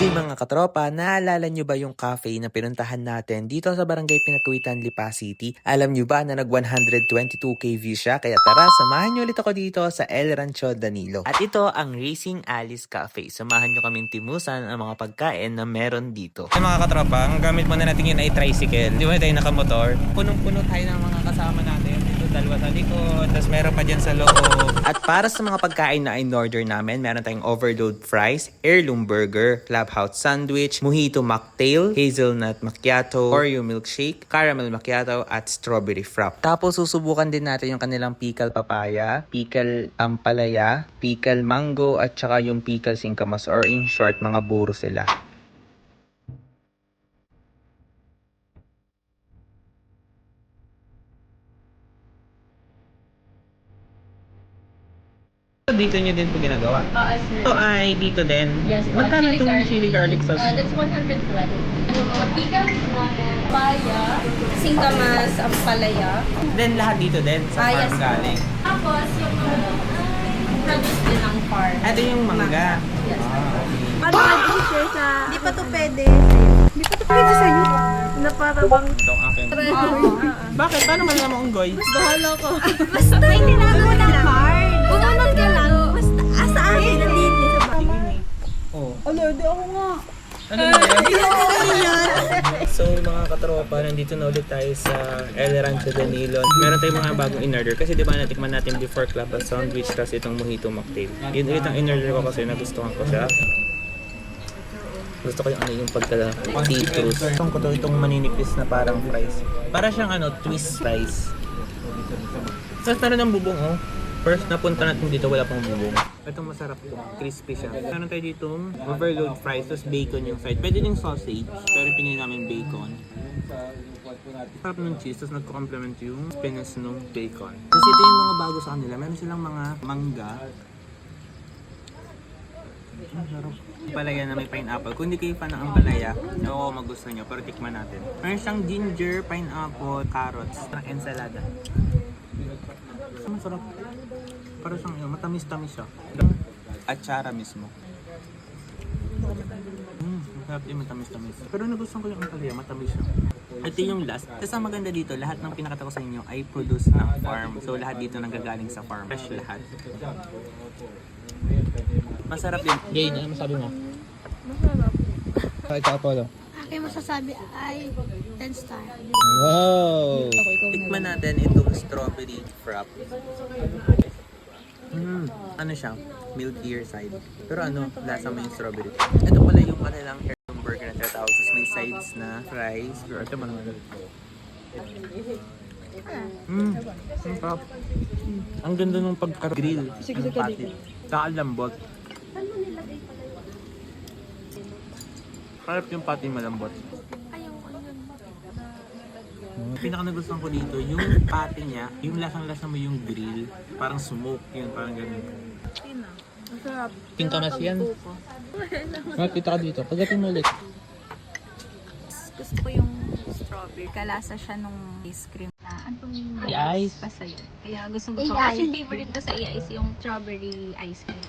Good day mga katropa, naalala nyo ba yung cafe na pinuntahan natin dito sa Barangay Pinatuitan, Lipa City? Alam nyo ba na nag 122k views siya? Kaya tara, samahan nyo ulit ako dito sa El Rancho Danilo. At ito ang Racing Alice Cafe. Samahan nyo kaming timusan ang mga pagkain na meron dito. Ay mga katropa, ang gamit muna natin yun ay tricycle. Di ba tayo nakamotor? Punong-puno tayo ng mga kasama natin. Dito dalawa sa likod, tapos meron pa dyan sa loob. At para sa mga pagkain na in-order namin, meron tayong overload fries, heirloom burger, clubhouse sandwich, mojito mocktail, hazelnut macchiato, Oreo milkshake, caramel macchiato, at strawberry frap. Tapos susubukan din natin yung kanilang pickle papaya, pickle ampalaya, pickle mango, at saka yung pickle singkamas, or in short, mga buro sila. Dito nyo din po ginagawa? Oo, sir. Ito ay dito din? Yes, Magkano itong chili garlic sauce? That's 120. Pickle, papaya, singkamas, ampalaya. Then lahat dito din sa farm Yes. galing? Tapos yung produce din ng farm. Ito yung mangga. Yes. Ano nag-share sa... Hindi pa to pwede. Hindi pa to pwede sa'yo. Na para bang... Ito ang akin. Bakit? Paano malalaman unggoy? Bahala ko. Basta may tinago na card. Bumunod ka lang. Basta sa akin nandito sa bahay. Oh. Ano, di ako nga. Ano yan? So mga katropa, nandito na ulit tayo sa El Rancho Danilo. Meron tayong mga bagong in-order kasi di ba natikman natin before club at sandwich kasi itong mojito mocktail. Yun ulit ang in-order ko kasi nagustuhan ko siya. Gusto ko yung ano yung pagka-citrus. Itong ko to, itong maninipis na parang fries. Para siyang ano, twist fries. Tapos meron ng bubong oh. First napunta natin dito, wala pang bubong. Ito masarap to, crispy siya. Meron tayo dito overload fries, tapos bacon yung side. Pwede din sausage, pero pinili namin bacon. Sarap ng cheese, tapos nagko-complement yung spinach ng bacon. Kasi ito yung mga bago sa kanila. Meron silang mga mangga. Ang sarap. Ampalaya na may pineapple. Kung hindi kayo fan ng ampalaya, oo, magustuhan nyo. Pero tikman natin. Meron siyang ginger, pineapple, carrots, at ensalada. Ang sarap. Para siyang matamis-tamis siya. Atsara mismo. Masarap din matamis-tamis. Pero nagustuhan ko yung ampalaya, matamis siya. Ito yung last. Kasi ang maganda dito, lahat ng pinakita ko sa inyo ay produce ng farm. So lahat dito nanggagaling sa farm. Fresh lahat. Masarap din. Jade, ano masabi mo? Masarap. Ikaw, Apollo. Aking masasabi ay 10 star. Wow! Tikman natin itong strawberry frap. Ano siya? Milkier side. Pero ano, lasa mo yung strawberry. Ito pala yung kanilang heirloom burger na tinatawag. Tapos may sides na fries. Pero ito man naman. Ang sarap. Ang ganda ng pagka-grill. Ang patty. Kakalambot. Parang yung patty malambot. Pinaka nagustuhan ko dito, yung patty niya, yung lasang-lasa mo yung grill, parang smoke yun, parang ganun. Masarap. Singkamas yan. Makita ka dito, pagdating mo ulit. Gusto ko yung strawberry. Kalasa siya nung ice cream na I-ice? Basta yun. Kaya gusto ko. Kasi favorite ko sa i-ice yung strawberry ice cream.